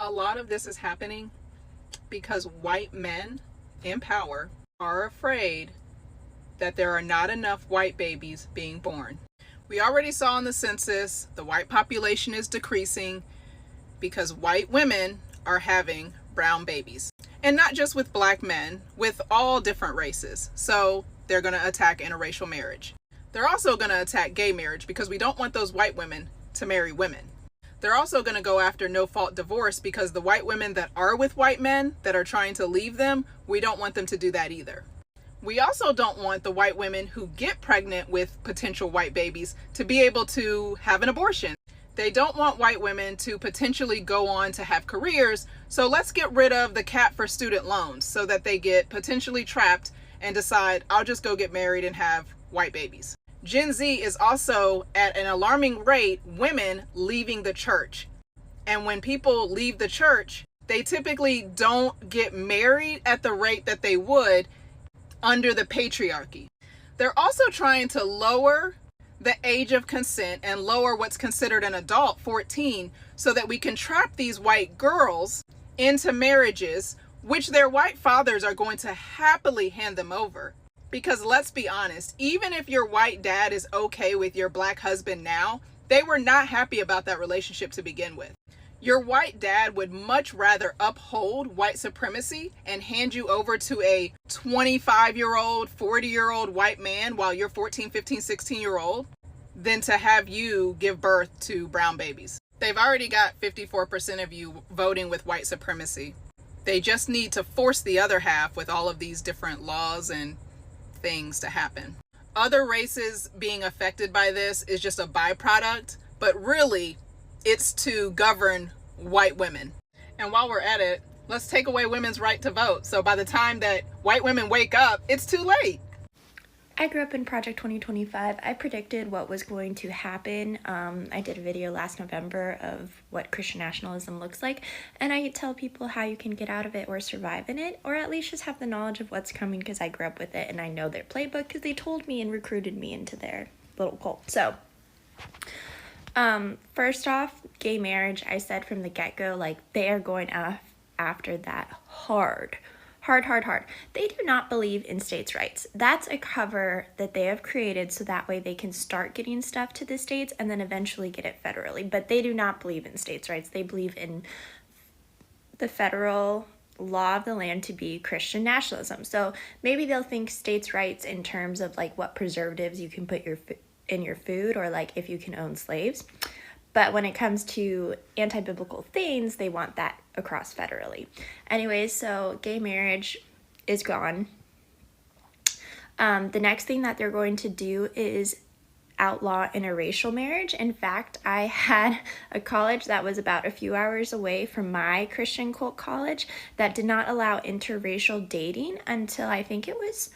A lot of this is happening because white men in power are afraid that there are not enough white babies being born. We already saw in the census the white population is decreasing because white women are having brown babies. And not just with black men, with all different races. So they're going to attack interracial marriage. They're also going to attack gay marriage because we don't want those white women to marry women. They're also going to go after no-fault divorce because the white women that are with white men that are trying to leave them, we don't want them to do that either. We also don't want the white women who get pregnant with potential white babies to be able to have an abortion. They don't want white women to potentially go on to have careers, so let's get rid of the cap for student loans so that they get potentially trapped and decide, I'll just go get married and have white babies. Gen Z is also at an alarming rate women leaving the church. And when people leave the church, they typically don't get married at the rate that they would under the patriarchy. They're also trying to lower the age of consent and lower what's considered an adult, 14, so that we can trap these white girls into marriages, which their white fathers are going to happily hand them over. Because let's be honest, even if your white dad is okay with your black husband now, they were not happy about that relationship to begin with. Your white dad would much rather uphold white supremacy and hand you over to a 25-year-old, 40-year-old white man while you're 14, 15, 16-year-old than to have you give birth to brown babies. They've already got 54% of you voting with white supremacy. They just need to force the other half with all of these different laws and things to happen. Other races being affected by this is just a byproduct, but really it's to govern white women. And while we're at it, let's take away women's right to vote. So by the time that white women wake up, it's too late. I grew up in Project 2025. I predicted what was going to happen. I did a video last November of what Christian nationalism looks like, and I tell people how you can get out of it or survive in it, or at least just have the knowledge of what's coming because I grew up with it and I know their playbook because they told me and recruited me into their little cult. So, first off, gay marriage, I said from the get-go, like, they are going after that hard. They do not believe in states' rights. That's a cover that they have created so that way they can start getting stuff to the states and then eventually get it federally. But they do not believe in states' rights. They believe in the federal law of the land to be Christian nationalism. So maybe they'll think states' rights in terms of like what preservatives you can put in your food or like if you can own slaves. But when it comes to anti-biblical things, they want that across federally. Anyways, so gay marriage is gone. The next thing that they're going to do is outlaw interracial marriage. In fact, I had a college that was about a few hours away from my Christian cult college that did not allow interracial dating until I think it was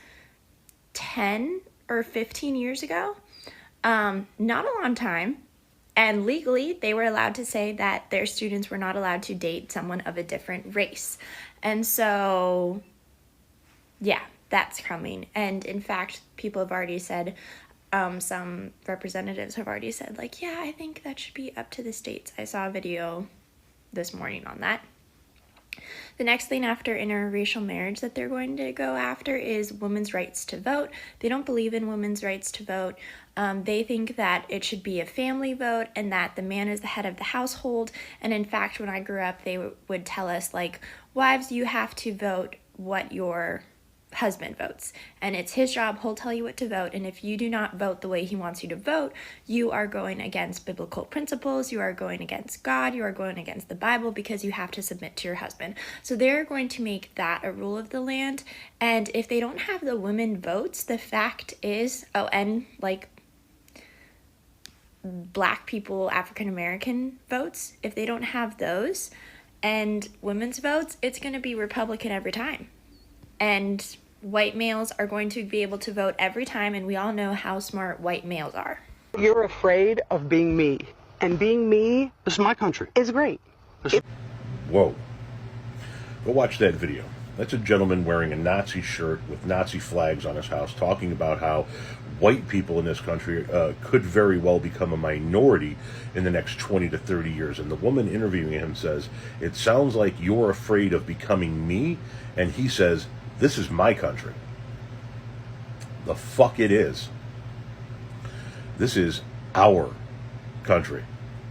10 or 15 years ago. Not a long time. And legally, they were allowed to say that their students were not allowed to date someone of a different race. And so, yeah, that's coming. And in fact, people have already said, some representatives have already said, like, yeah, I think that should be up to the states. I saw a video this morning on that. The next thing after interracial marriage that they're going to go after is women's rights to vote. They don't believe in women's rights to vote. They think that it should be a family vote and that the man is the head of the household. And in fact, when I grew up, they would tell us, like, wives, you have to vote what your husband votes. And it's his job. He'll tell you what to vote. And if you do not vote the way he wants you to vote, you are going against biblical principles. You are going against God. You are going against the Bible because you have to submit to your husband. So they're going to make that a rule of the land. And if they don't have the women votes, the fact is, oh, and like Black people, African American votes, if they don't have those and women's votes, it's going to be Republican every time. And white males are going to be able to vote every time, and we all know how smart white males are. You're afraid of being me, and being me, this is my country, is great. Whoa. Go watch that video. That's a gentleman wearing a Nazi shirt with Nazi flags on his house talking about how white people in this country could very well become a minority in the next 20 to 30 years. And the woman interviewing him says, it sounds like you're afraid of becoming me. And he says, this is my country. The fuck it is. This is our country,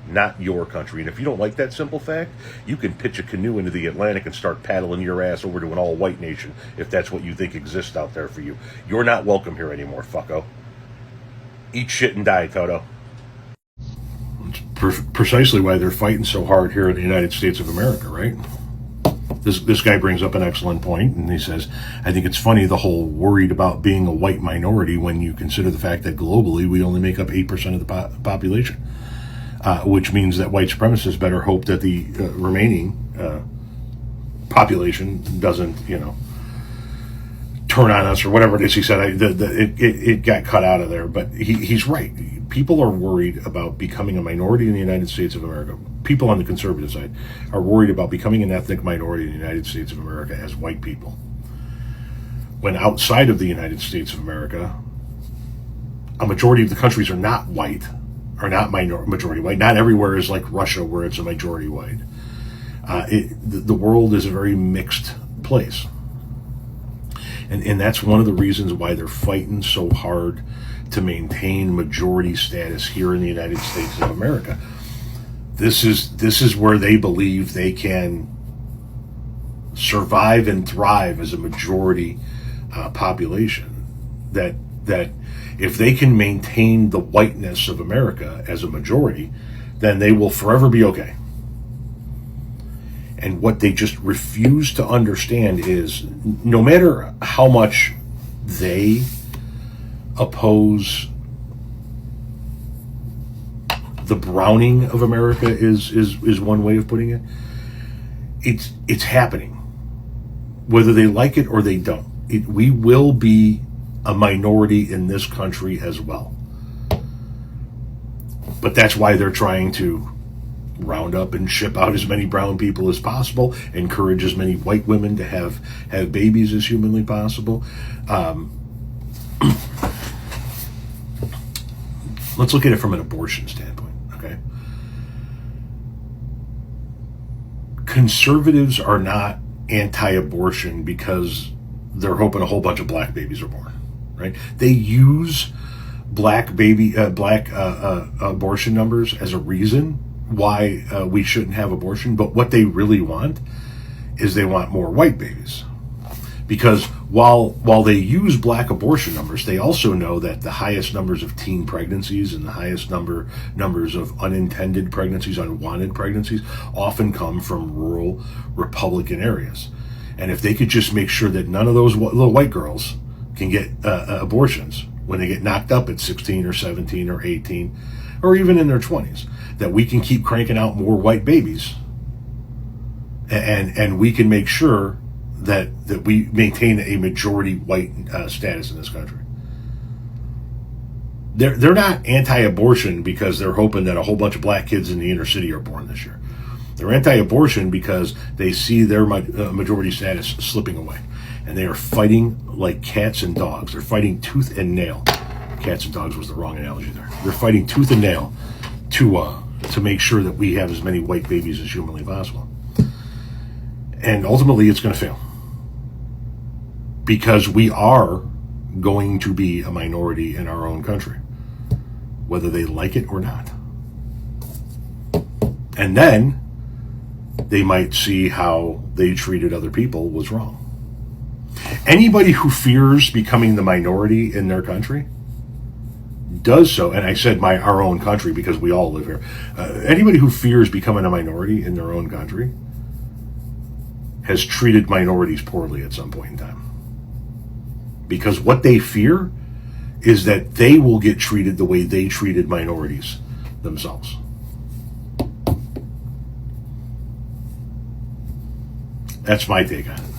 not your country. And if you don't like that simple fact, you can pitch a canoe into the Atlantic and start paddling your ass over to an all-white nation if that's what you think exists out there for you. You're not welcome here anymore, fucko. Eat shit and die, Toto. It's precisely why they're fighting so hard here in the United States of America, right? This guy brings up an excellent point, and he says, I think it's funny the whole worried about being a white minority when you consider the fact that globally we only make up 8% of the population, which means that white supremacists better hope that the remaining population doesn't, turn on us or whatever it is he said. It got cut out of there, but he's right. People are worried about becoming a minority in the United States of America. People on the conservative side are worried about becoming an ethnic minority in the United States of America as white people. When outside of the United States of America, a majority of the countries are not white, are not majority white. Not everywhere is like Russia where it's a majority white. The world is a very mixed place. And that's one of the reasons why they're fighting so hard to maintain majority status here in the United States of America. This is where they believe they can survive and thrive as a majority population. That if they can maintain the whiteness of America as a majority, then they will forever be okay. And what they just refuse to understand is no matter how much they oppose the browning of America is one way of putting it. It's happening. Whether they like it or they don't. We will be a minority in this country as well. But that's why they're trying to round up and ship out as many brown people as possible, encourage as many white women to have babies as humanly possible. Let's look at it from an abortion standpoint, okay? Conservatives are not anti-abortion because they're hoping a whole bunch of black babies are born, right? They use black abortion numbers as a reason why we shouldn't have abortion, but what they really want is they want more white babies. Because while they use black abortion numbers, they also know that the highest numbers of teen pregnancies and the highest numbers of unintended pregnancies, unwanted pregnancies, often come from rural Republican areas. And if they could just make sure that none of those little white girls can get abortions when they get knocked up at 16 or 17 or 18, or even in their 20s, that we can keep cranking out more white babies, and we can make sure that we maintain a majority white status in this country. They're not anti-abortion because they're hoping that a whole bunch of black kids in the inner city are born this year. They're anti-abortion because they see their majority status slipping away, and they are fighting like cats and dogs. They're fighting tooth and nail. Cats and dogs was the wrong analogy there. They're fighting tooth and nail to make sure that we have as many white babies as humanly possible. And ultimately, it's going to fail. Because we are going to be a minority in our own country, whether they like it or not. And then they might see how they treated other people was wrong. Anybody who fears becoming the minority in their country does so, and I said our own country because we all live here. Anybody who fears becoming a minority in their own country has treated minorities poorly at some point in time. Because what they fear is that they will get treated the way they treated minorities themselves. That's my take on it.